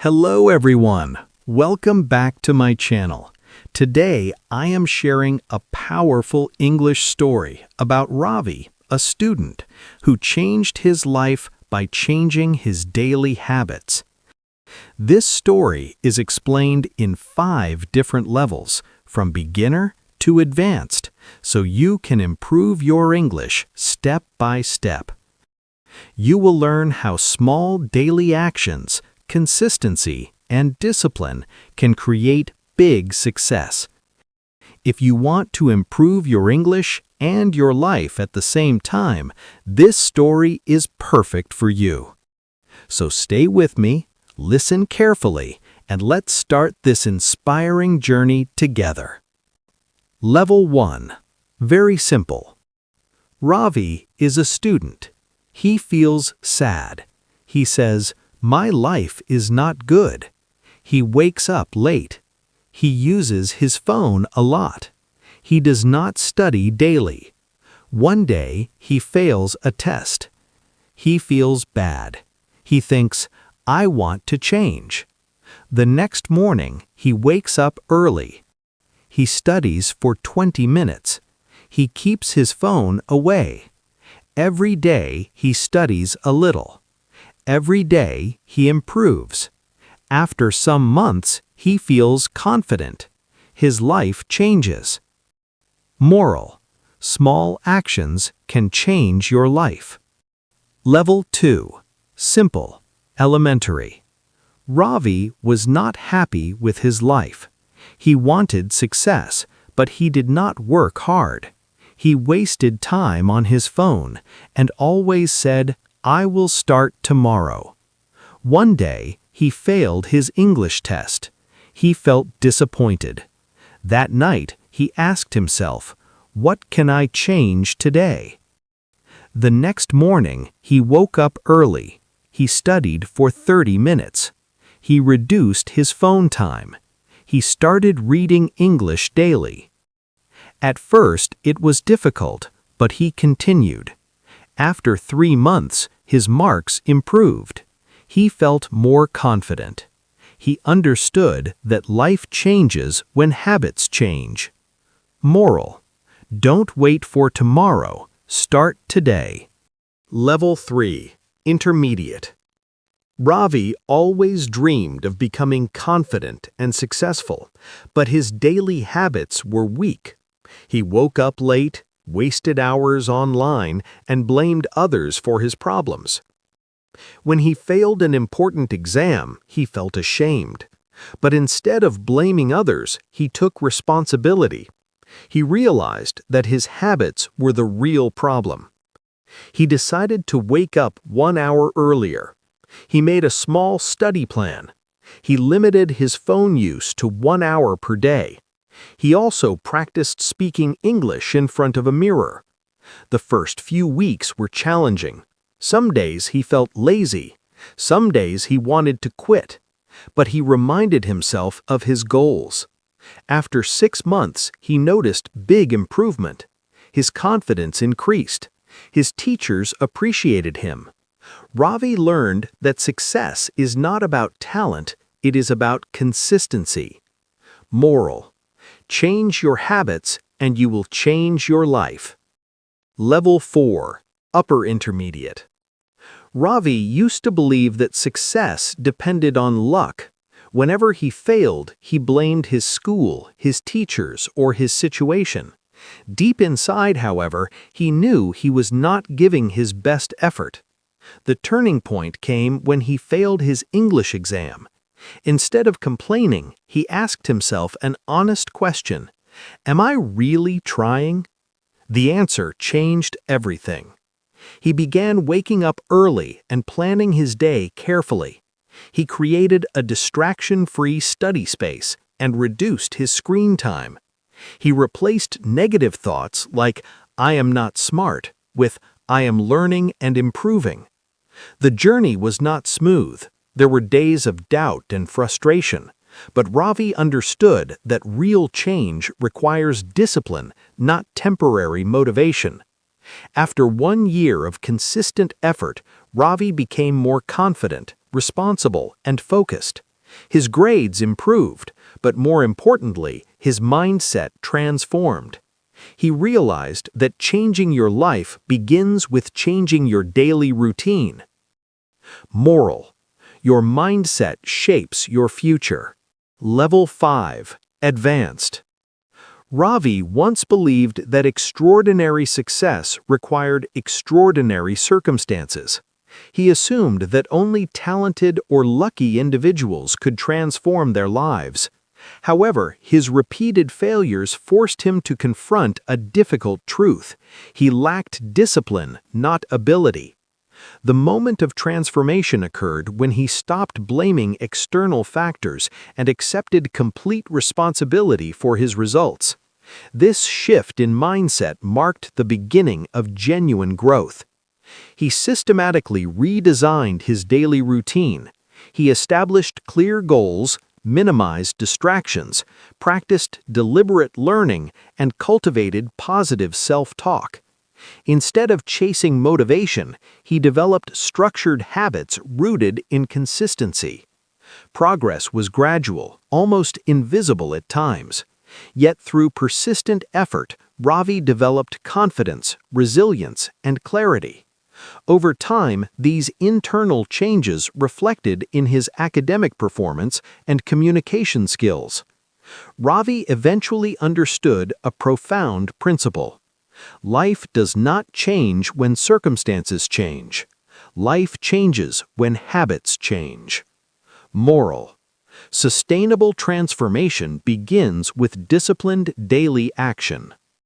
Hello everyone, welcome back to my channel. Today I am sharing a powerful English story about Ravi, a student who changed his life by changing his daily habits. This story is explained in 5 different levels, from beginner to advanced, so you can improve your English step by step. You will learn how small daily actions, consistency, and discipline can create big success. If you want to improve your English and your life at the same time, this story is perfect for you. So stay with me, listen carefully, and let's start this inspiring journey together. Level 1. Very simple. Ravi is a student. He feels sad. He says, "My life is not good." He wakes up late. He uses his phone a lot. He does not study daily. One day, he fails a test. He feels bad. He thinks, "I want to change." The next morning, he wakes up early. He studies for 20 minutes. He keeps his phone away. Every day, he studies a little. Every day, he improves. After some months, he feels confident. His life changes. Moral: small actions can change your life. Level 2. Simple, elementary. Ravi was not happy with his life. He wanted success, but he did not work hard. He wasted time on his phone and always said, "I will start tomorrow." One day, he failed his English test. He felt disappointed. That night, he asked himself, "What can I change today?" The next morning, he woke up early. He studied for 30 minutes. He reduced his phone time. He started reading English daily. At first, it was difficult, but he continued. After 3 months, his marks improved. He felt more confident. He understood that life changes when habits change. Moral: don't wait for tomorrow, start today. Level 3. Intermediate. Ravi always dreamed of becoming confident and successful, but his daily habits were weak. He woke up late, wasted hours online, and blamed others for his problems. When he failed an important exam, he felt ashamed. But instead of blaming others, he took responsibility. He realized that his habits were the real problem. He decided to wake up 1 hour earlier. He made a small study plan. He limited his phone use to 1 hour per day. He also practiced speaking English in front of a mirror. The first few weeks were challenging. Some days he felt lazy. Some days he wanted to quit. But he reminded himself of his goals. After 6 months, he noticed big improvement. His confidence increased. His teachers appreciated him. Ravi learned that success is not about talent, it is about consistency. Moral: change your habits and you will change your life. Level 4. Upper Intermediate. Ravi used to believe that success depended on luck. Whenever he failed, he blamed his school, his teachers, or his situation. Deep inside, however, he knew he was not giving his best effort. The turning point came when he failed his English exam. Instead of complaining, he asked himself an honest question: "Am I really trying?" The answer changed everything. He began waking up early and planning his day carefully. He created a distraction-free study space and reduced his screen time. He replaced negative thoughts like, "I am not smart," with, "I am learning and improving." The journey was not smooth. There were days of doubt and frustration, but Ravi understood that real change requires discipline, not temporary motivation. After 1 year of consistent effort, Ravi became more confident, responsible, and focused. His grades improved, but more importantly, his mindset transformed. He realized that changing your life begins with changing your daily routine. Moral: your mindset shapes your future. Level 5. Advanced. Ravi once believed that extraordinary success required extraordinary circumstances. He assumed that only talented or lucky individuals could transform their lives. However, his repeated failures forced him to confront a difficult truth. He lacked discipline, not ability. The moment of transformation occurred when he stopped blaming external factors and accepted complete responsibility for his results. This shift in mindset marked the beginning of genuine growth. He systematically redesigned his daily routine. He established clear goals, minimized distractions, practiced deliberate learning, and cultivated positive self-talk. Instead of chasing motivation, he developed structured habits rooted in consistency. Progress was gradual, almost invisible at times. Yet through persistent effort, Ravi developed confidence, resilience, and clarity. Over time, these internal changes reflected in his academic performance and communication skills. Ravi eventually understood a profound principle. Life does not change when circumstances change. Life changes when habits change. Moral: sustainable transformation begins with disciplined daily action.